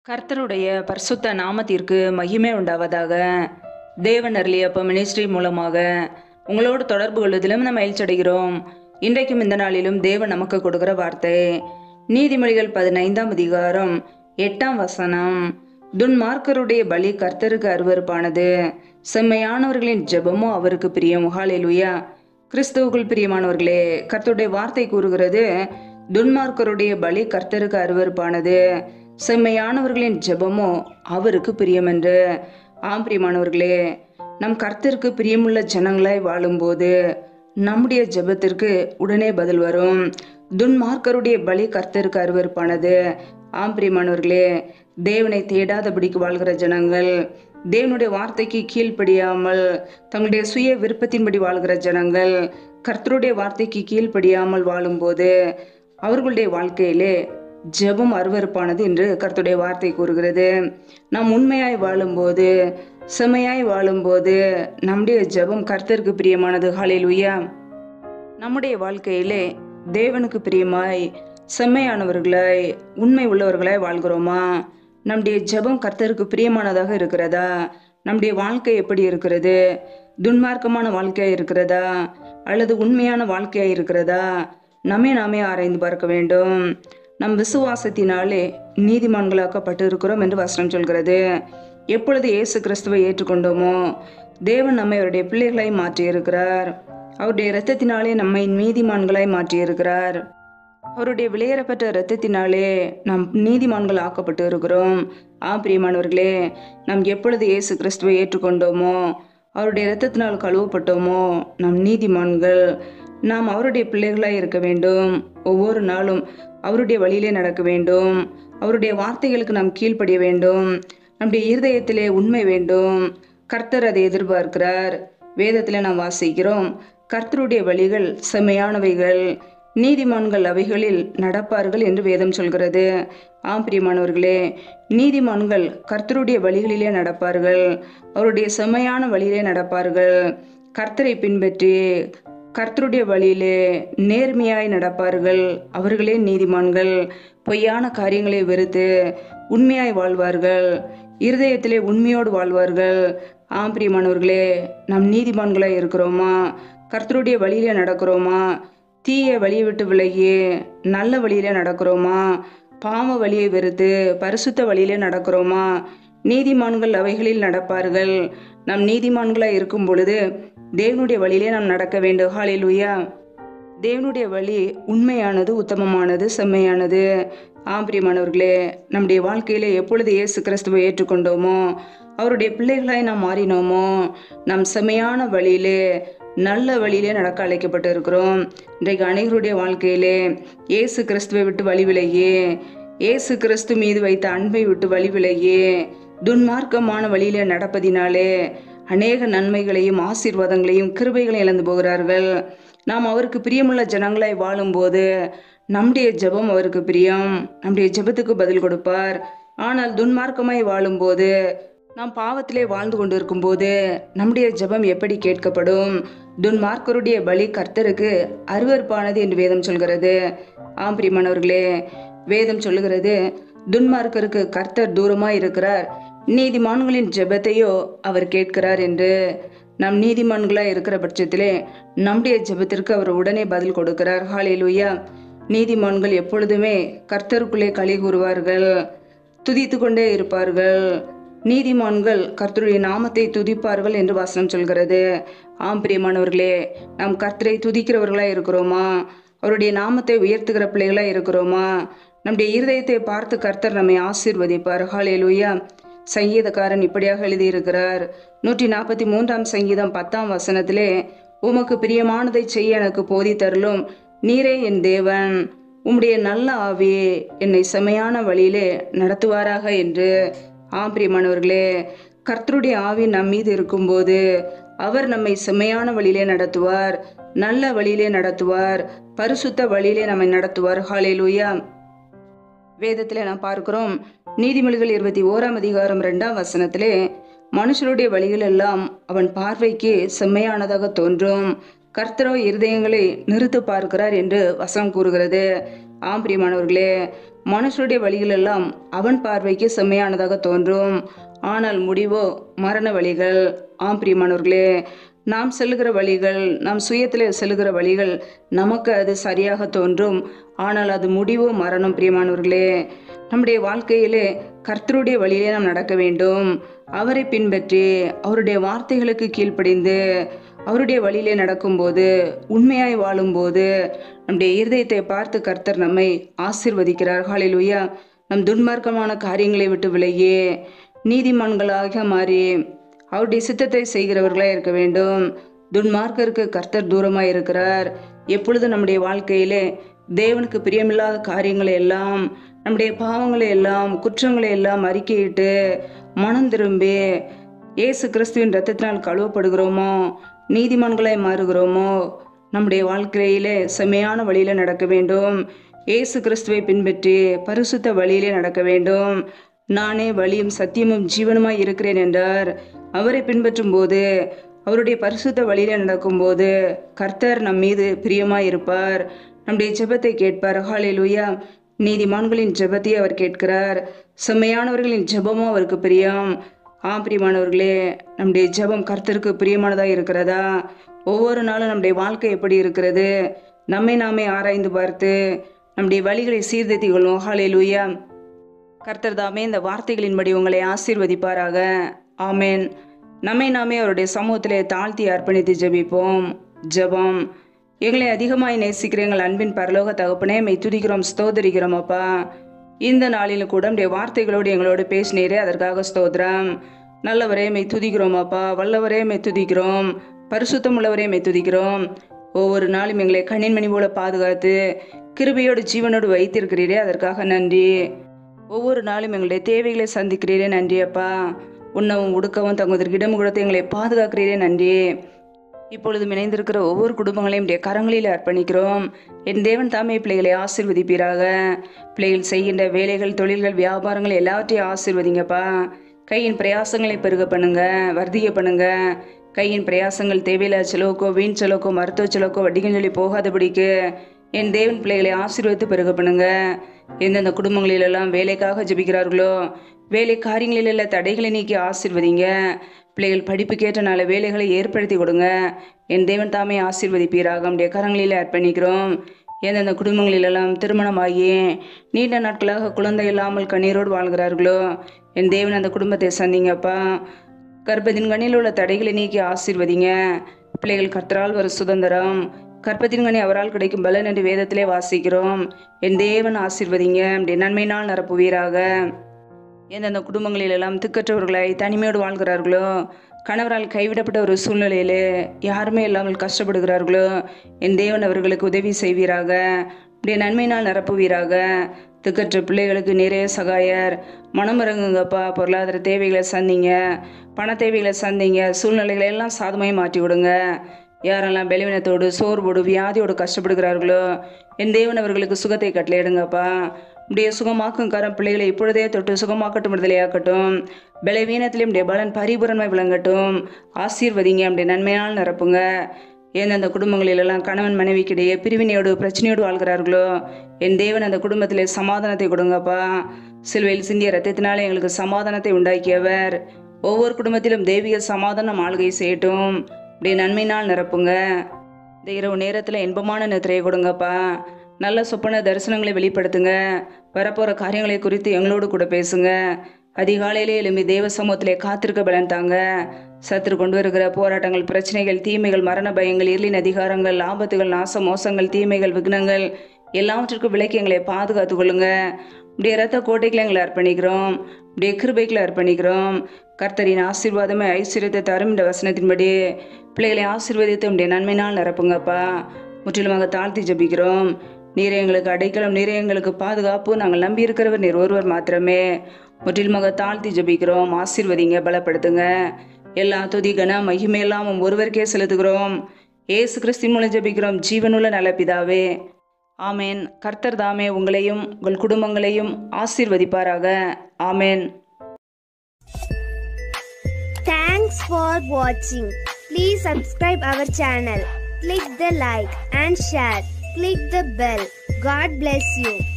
கர்த்தருடைய பரிசுத்த நாமத்திற்கு மகிமை உண்டாவதாக. தேவன் அருளியப்ப மினிஸ்ட்ரி மூலமாக உங்களோடு தொடர்பு கொள்வதிலும் நம்ம மகிழ்ச்சியடைகிறோம். இன்றைக்கும் இந்த நாளிலும் தேவன் நமக்கு கொடுக்கிற வார்த்தை நீதிமொழிகள் 15ஆம் அதிகாரம் 8ஆம் வசனம். துன்மார்க்கருடைய பலி கர்த்தருக்கு அருவருப்பானது, செம்மையானவர்களின் ஜெபமோ அவருக்கு பிரியம். ஹல்லேலூயா. கிறிஸ்துவுக்குள் பிரியமானவர்களே, கர்த்தருடைய வார்த்தை கூறுகிறது, துன்மார்க்கருடைய பலி கர்த்தருக்கு அருவருப்பானது, செம்மையானவர்களின் ஜெபமோ அவருக்கு பிரியம் என்று. பிரியமானவர்களே, நம் கர்த்தருக்கு பிரியமுள்ள ஜனங்களாய் வாழும்போது நம்முடைய ஜெபத்திற்கு உடனே பதில் வரும். துன்மார்க்கருடைய பலி கர்த்தருக்கு அருவருப்பானது. பிரியமானவர்களே, தேவனை தேடாதபடிக்கு வாழ்கிற ஜனங்கள், தேவனுடைய வார்த்தைக்கு கீழ்ப்படியாமல் தங்களுடைய சுய விருப்பத்தின்படி வாழ்கிற ஜனங்கள் கர்த்தருடைய வார்த்தைக்கு கீழ்ப்படியாமல் வாழும்போது அவர்களுடைய வாழ்க்கையிலே ஜெபம் அருவருப்பானது என்று கர்த்தருடைய வார்த்தை கூறுகிறது. நாம் உண்மையாய் வாழும்போது, செம்மையாய் வாழும்போது நம்முடைய ஜெபம் கர்த்தருக்கு பிரியமானது. ஹல்லேலூயா. நம்முடைய வாழ்க்கையிலே தேவனுக்கு பிரியமாய் செம்மையானவர்களாய் உண்மை உள்ளவர்களாய் வாழ்கிறோமா? நம்முடைய ஜெபம் கர்த்தருக்கு பிரியமானதாக இருக்கிறதா? நம்முடைய வாழ்க்கை எப்படி இருக்கிறது? துன்மார்க்கமான வாழ்க்கையாக இருக்கிறதா அல்லது உண்மையான வாழ்க்கையாக இருக்கிறதா? நாமே ஆராய்ந்து பார்க்க வேண்டும். நம் விசுவாசத்தினாலே நீதிமான்களாக்கப்பட்டு இருக்கிறோம் என்று வசனம் சொல்கிறது. எப்பொழுது இயேசு கிறிஸ்துவை ஏற்றுக்கொண்டோமோ தேவன் நம்மை அவருடைய பிள்ளைகளாய் மாற்றியிருக்கிறார். அவருடைய இரத்தத்தினாலே நம்மை நீதிமான்களாய் மாற்றியிருக்கிறார். அவருடைய விலையேறப்பட்ட இரத்தத்தினாலே நாம் நீதிமான்கள் ஆக்கப்பட்டு இருக்கிறோம். பிரியமானவர்களே, நாம் எப்பொழுது இயேசு கிறிஸ்துவை ஏற்றுக்கொண்டோமோ, அவருடைய இரத்தத்தினால் கழுவப்பட்டோமோ நாம் நீதிமான்கள். நாம் அவருடைய பிள்ளைகளாய் இருக்க வேண்டும். ஒவ்வொரு நாளும் அவருடைய வழியிலே நடக்க வேண்டும். அவருடைய வார்த்தைகளுக்கு நாம் கீழ்ப்படிய வேண்டும். நம்முடைய இருதயத்திலே உண்மை வேண்டும். கர்த்தர் அதை எதிர்பார்க்கிறார். வேதத்திலே நாம் வாசிக்கிறோம், கர்த்தருடைய வழிகள் செம்மையானவைகள், நீதிமான்கள் அவைகளில் நடப்பார்கள் என்று வேதம் சொல்கிறது. பிரியமானவர்களே, நீதிமான்கள் கர்த்தருடைய வழிகளிலே நடப்பார்கள். அவருடைய செம்மையான வழியிலே நடப்பார்கள். கர்த்தரை பின்பற்றி கர்த்தருடைய வழியிலே நேர்மையாய் நடப்பார்கள். அவர்களே நீதிமான்கள். பொய்யான காரியங்களை வெறுத்து உண்மையாய் வாழ்வார்கள். இருதயத்திலே உண்மையோடு வாழ்வார்கள். பிரியமானவர்களே, நாம் நீதிமான்களாய் இருக்கிறோமா? கர்த்தருடைய வழியிலே நடக்கிறோமா? தீய வழியை விட்டு விலகி நல்ல வழியிலே நடக்கிறோமா? பாவ வழியை வெறுத்து பரிசுத்த வழியிலே நடக்கிறோமா? நீதிமான்கள் அவைகளில் நடப்பார்கள். நாம் நீதிமான்களாய் இருக்கும் பொழுது தேவனுடைய வழியிலே நாம் நடக்க வேண்டும். ஹல்லேலூயா. தேவனுடைய வழி உண்மையானது, உத்தமமானது, செம்மையானது. பிரியமானவர்களே, நம்முடைய வாழ்க்கையிலே எப்பொழுது இயேசு கிறிஸ்துவை ஏற்றுக்கொண்டோமோ, அவருடைய பிள்ளைகளாய் நாம் மாறினோமோ, நாம் செம்மையான வழியிலே நல்ல வழியிலே நடக்க அழைக்கப்பட்டு இருக்கிறோம். இன்றைக்கு அநேகருடைய வாழ்க்கையிலே இயேசு கிறிஸ்துவை விட்டு வழி விலகி, இயேசு கிறிஸ்து மீது வைத்த அன்பை விட்டு வழி விலகி துன்மார்க்கமான வழியிலே நடப்பதினாலே அநேக நன்மைகளையும் ஆசீர்வாதங்களையும் கிருபைகளையும் இழந்து போகிறார்கள். நாம் அவருக்கு பிரியமுள்ள ஜனங்களாய் வாழும்போது நம்முடைய ஜெபம் அவருக்கு பிரியம். நம்முடைய ஜெபத்துக்கு பதில் கொடுப்பார். ஆனால் துன்மார்க்கமாய் வாழும்போது, நாம் பாவத்திலே வாழ்ந்து கொண்டு இருக்கும்போது நம்முடைய ஜெபம் எப்படி கேட்கப்படும்? துன்மார்க்கருடைய பலி கர்த்தருக்கு அருவருப்பானது என்று வேதம் சொல்கிறது. பிரியமானவர்களே, வேதம் சொல்லுகிறது, துன்மார்க்கருக்கு கர்த்தர் தூரமாய் இருக்கிறார், நீதிமான்களின் ஜெபத்தையோ அவர் கேட்கிறார் என்று. நம் நீதிமான்களாய் இருக்கிற பட்சத்திலே நம்முடைய ஜெபத்திற்கு அவர் உடனே பதில் கொடுக்கிறார். ஹல்லேலூயா. நீதிமான்கள் எப்பொழுதுமே கர்த்தருக்குள்ளே களி கூறுவார்கள், துதித்து கொண்டே இருப்பார்கள். நீதிமான்கள் கர்த்தருடைய நாமத்தை துதிப்பார்கள் என்று வசனம் சொல்கிறது. பிரியமானவர்களே, நாம் கர்த்தரை துதிக்கிறவர்களாய் இருக்கிறோமா? அவருடைய நாமத்தை உயர்த்துகிற பிள்ளைகளாய் இருக்கிறோமா? நம்முடைய இருதயத்தை பார்த்து கர்த்தர் நம்மை ஆசீர்வதிப்பார். ஹல்லேலூயா. சங்கீதக்காரன் இப்படியாக எழுதியிருக்கிறார். 143ஆம் சங்கீதம் 10ஆம் வசனத்திலே, உமக்கு பிரியமானதை செய்ய எனக்கு போதித்தருளும், நீரே என் தேவன், உம்முடைய நல்ல ஆவி என்னை செம்மையான வழியிலே நடத்துவாராக என்று. பிரியமானவர்களே, கர்த்தருடைய ஆவி நம் மீது இருக்கும்போது அவர் நம்மை செம்மையான வழியிலே நடத்துவார், நல்ல வழியிலே நடத்துவார், பரிசுத்த வழியிலே நம்மை நடத்துவார். ஹல்லேலூயா. வேதத்திலே நாம் பார்க்கிறோம், நீதிமொழிகள் 21ஆம் அதிகாரம் 2ஆம் வசனத்திலே, மனுஷருடைய வழிகள் எல்லாம் அவன் பார்வைக்கு செம்மையானதாக தோன்றும், கர்த்தரோ இருதயங்களை நிறுத்து பார்க்கிறார் என்று வசனம் கூறுகிறது. ஆம் பிரியமானவர்களே, மனுஷருடைய வழிகள் எல்லாம் அவன் பார்வைக்கு செம்மையானதாக தோன்றும், ஆனால் முடிவோ மரண வழிகள். ஆம் பிரியமானவர்களே, நாம் செல்லுகிற வழிகள், நாம் சுயத்தில் செல்லுகிற வழிகள் நமக்கு அது சரியாக தோன்றும், ஆனால் அது முடிவோ மரணம். பிரியமானவர்களே, நம்முடைய வாழ்க்கையிலே கர்த்தருடைய வழியிலே நாம் நடக்க வேண்டும். அவரை பின்பற்றி அவருடைய வார்த்தைகளுக்கு கீழ்ப்படிந்து அவருடைய வழியிலே நடக்கும்போது, உண்மையாய் வாழும்போது நம்முடைய இருதயத்தை பார்த்து கர்த்தர் நம்மை ஆசீர்வதிக்கிறார். ஹல்லேலூயா. நம் துன்மார்க்கமான காரியங்களை விட்டு விலகி நீதிமான்களாக மாறி அவருடைய சித்தத்தை செய்கிறவர்களாக இருக்க வேண்டும். துன்மார்க்கருக்கு கர்த்தர் தூரமாக இருக்கிறார். எப்பொழுது நம்முடைய வாழ்க்கையிலே தேவனுக்கு பிரியமில்லாத காரியங்களை எல்லாம், நம்முடைய பாவங்களை எல்லாம், குற்றங்களை எல்லாம் அறிக்கையிட்டு மனம் திரும்பி இயேசு கிறிஸ்துவின் இரத்தத்தினால் கழுவப்படுகிறோமோ, நீதிமான்களாய் மாறுகிறோமோ, நம்முடைய வாழ்க்கையிலே செம்மையான வழியில நடக்க வேண்டும். இயேசு கிறிஸ்துவை பின்பற்றி பரிசுத்த வழியிலே நடக்க வேண்டும். நானே வழியும் சத்தியமும் ஜீவனுமாய் இருக்கிறேன் என்றார். அவரை பின்பற்றும் போது, அவருடைய பரிசுத்த வழியிலே நடக்கும்போது கர்த்தர் நம் மீது பிரியமாய் இருப்பார். நம்முடைய ஜெபத்தை கேட்பார். ஹல்லேலூயா. நீதிமான்களின் ஜெபத்தை அவர் கேட்கிறார். செம்மையானவர்களின் ஜெபமும் அவருக்கு பிரியம். ஆம் பிரியமானவர்களே, நம்முடைய ஜெபம் கர்த்தருக்கு பிரியமானதாக இருக்கிறதா? ஒவ்வொரு நாளும் நம்முடைய வாழ்க்கை எப்படி இருக்கிறது? நம்மை நாமே ஆராய்ந்து பார்த்து நம்முடைய வழிகளை சீர்திருத்திக் கொள்வோம். ஹல்லேலூயா. கர்த்தர் தாமே இந்த வார்த்தைகளின்படி உங்களை ஆசீர்வதிப்பாராக. ஆமேன். நம்மை நாமே அவருடைய சமூகத்திலே தாழ்த்தி அர்ப்பணித்து ஜெபிப்போம். ஜெபம். எங்களை அதிகமாய் நேசிக்கிற எங்கள் அன்பின் பரலோக தகப்பனே, மெய் துதிக்கிறோம், ஸ்தோதரிக்கிறோம் அப்பா. இந்த நாளில் கூட நம்முடைய வார்த்தைகளோடு எங்களோடு பேசினீரே, அதற்காக ஸ்தோத்திரம். நல்லவரே மெய் துதிக்கிறோம் அப்பா. வல்லவரே மெய் துதிக்கிறோம். பரிசுத்தம் உள்ளவரே மெய் துதிக்கிறோம். ஒவ்வொரு நாளும் எங்களை கண்ணின் மணி போல பாதுகாத்து கிருபையோடு ஜீவனோடு வைத்திருக்கிறீரே, அதற்காக நன்றி. ஒவ்வொரு நாளும் எங்களுடைய தேவைகளை சந்திக்கிறீரே, நன்றி அப்பா. உண்ணவும் உடுக்கவும் தங்குவதற்கு இடம் கொடுத்து எங்களை பாதுகாக்கிறீரே, நன்றி. இப்பொழுதும் இணைந்திருக்கிற ஒவ்வொரு குடும்பங்களையும் கரங்களில் அர்ப்பணிக்கிறோம். என் தேவன் தாமே பிள்ளைகளை ஆசீர்வதிப்பீராக. பிள்ளைகள் செய்கின்ற வேலைகள், தொழில்கள், வியாபாரங்கள் எல்லாவற்றையும் ஆசீர்வதிங்கப்பா. கையின் பிரயாசங்களை பெருக பண்ணுங்க, வர்த்திக பண்ணுங்க. கையின் பிரயாசங்கள் தேவையில்லாத செலவுக்கோ, வீண் செலவுக்கோ, மருத்துவ செலவுக்கோ, வட்டிகள் சொல்லி போகாதபடிக்கு என் தேவன் பிள்ளைகளை ஆசீர்வதித்து பெருக பண்ணுங்க. எந்தெந்த குடும்பங்களிலெல்லாம் வேலைக்காக ஜெபிக்கிறார்களோ, வேலை காரியங்களில் தடைகளை நீக்கி ஆசீர்வதிங்க. பிள்ளைகள் படிப்புக்கேற்ற நல்ல வேலைகளை ஏற்படுத்தி கொடுங்க. என் தேவன் தாமே ஆசீர்வதிப்பீராக. நம்முடைய கரங்களில் அர்ப்பணிக்கிறோம். எந்தெந்த குடும்பங்களிலெல்லாம் திருமணமாகி நீண்ட நாட்களாக குழந்தை இல்லாமல் கண்ணீரோடு வாழ்கிறார்களோ, என் தேவன் அந்த குடும்பத்தை சந்திங்கப்பா. கர்ப்பத்தின் கண்ணில் உள்ள தடைகளை நீக்கி ஆசீர்வதிங்க. பிள்ளைகள் கர்த்தரால் ஒரு சுதந்திரம், கர்ப்பத்தின் கனி அவரால் கிடைக்கும் பலன் என்று வேதத்திலே வாசிக்கிறோம். என் தேவன் ஆசீர்வதிங்க. நம்முடைய நன்மையினால் நிரப்புவீராக. எந்தெந்த குடும்பங்களிலெல்லாம் திக்கற்றவர்களாய் தனிமையோடு வாழ்கிறார்களோ, கணவரால் கைவிடப்பட்ட ஒரு சூழ்நிலையிலே யாருமே இல்லாமல் கஷ்டப்படுகிறார்களோ, என் தேவன் அவர்களுக்கு உதவி செய்வீராக. அப்படியே நன்மையினால் நிரப்புவீராக. திக்கற்ற பிள்ளைகளுக்கு நிறைய சகாயர். மனம் இறங்குங்கப்பா. பொருளாதார தேவைகளை சந்திங்க, பண தேவைகளை சந்திங்க. சூழ்நிலைகளை எல்லாம் சாதமாய் மாற்றி விடுங்க. யாரெல்லாம் பலவீனத்தோடு, சோர்வோடு, வியாதியோடு கஷ்டப்படுகிறார்களோ, என் தேவன் அவர்களுக்கு சுகத்தை கட்டளையிடுங்கப்பா. இப்படியே சுகமாக்கும் கரம் பிள்ளைகளை இப்பொழுதே தொட்டு சுகமாக்கட்டும், விடுதலையாக்கட்டும். பலவீனத்திலே நம்முடைய பலன் பரிபூரணமாய் விளங்கட்டும். ஆசீர்வதிங்க. நம்முடைய நன்மையால் நிரப்புங்க. எந்தெந்த குடும்பங்களிலெல்லாம் கணவன் மனைவிக்கிடையே பிரிவினையோடு, பிரச்சனையோடு வாழ்கிறார்களோ, என் தேவன் அந்த குடும்பத்திலே சமாதானத்தை கொடுங்கப்பா. சிலுவையில் சிந்திய ரத்தத்தினாலே எங்களுக்கு சமாதானத்தை உண்டாக்கியவர். ஒவ்வொரு குடும்பத்திலும் தெய்வீக சமாதானம் ஆளுகை செய்யட்டும். இப்படியே நன்மையினால் நிரப்புங்க. இந்த இரவு நேரத்தில் இன்பமான நித்திரையை கொடுங்கப்பா. நல்ல சொப்பன தரிசனங்களை வெளிப்படுத்துங்க. வரப்போகிற காரியங்களை குறித்து எங்களோடு கூட பேசுங்க. அதிகாலையிலே எழும்பி தேவ சமூகத்திலே காத்திருக்க பலன் தாங்க. சத்துரு கொண்டு வருகிற போராட்டங்கள், பிரச்சனைகள், தீமைகள், மரண பயங்கள், இருளின் அதிகாரங்கள், ஆபத்துகள், நாச மோசங்கள், தீமைகள், விக்னங்கள் எல்லாவற்றிற்கும் விலக்கி எங்களை பாதுகாத்து கொள்ளுங்க. இப்படியே ரத்த கோட்டைகளை எங்களை அர்ப்பணிக்கிறோம். இப்படியே கிருபைகளை அர்ப்பணிக்கிறோம். கர்த்தரின் ஆசீர்வாதமே ஐஸ்வர்யத்தை தரும் என்ற வசனத்தின்படி பிள்ளைகளை ஆசீர்வதித்து உடைய நன்மையினால் நிரப்புங்கப்பா. முற்றிலுமாக தாழ்த்தி ஜபிக்கிறோம். நீரே எங்களுக்கு அடைக்கலம், நீரே எங்களுக்கு பாதுகாப்பு. நாங்கள் நம்பி இருக்கிறவர் நீர் ஒருவர் மாத்திரமே. முற்றிலுமாக தாழ்த்தி ஜபிக்கிறோம். ஆசீர்வதிங்க, பலப்படுத்துங்க. எல்லா துதி கன மகிமையெல்லாம் ஒருவருக்கே செலுத்துகிறோம். ஏசு கிறிஸ்துவின் மூலம் ஜபிக்கிறோம் ஜீவனுள்ள நல்ல பிதாவே. ஆமேன். கர்த்தர் தாமே உங்களையும் உங்கள் குடும்பங்களையும் ஆசீர்வதிப்பாராக. ஆமேன். Thanks for watching. Please subscribe our channel. Click the like and share. click the bell. God bless you.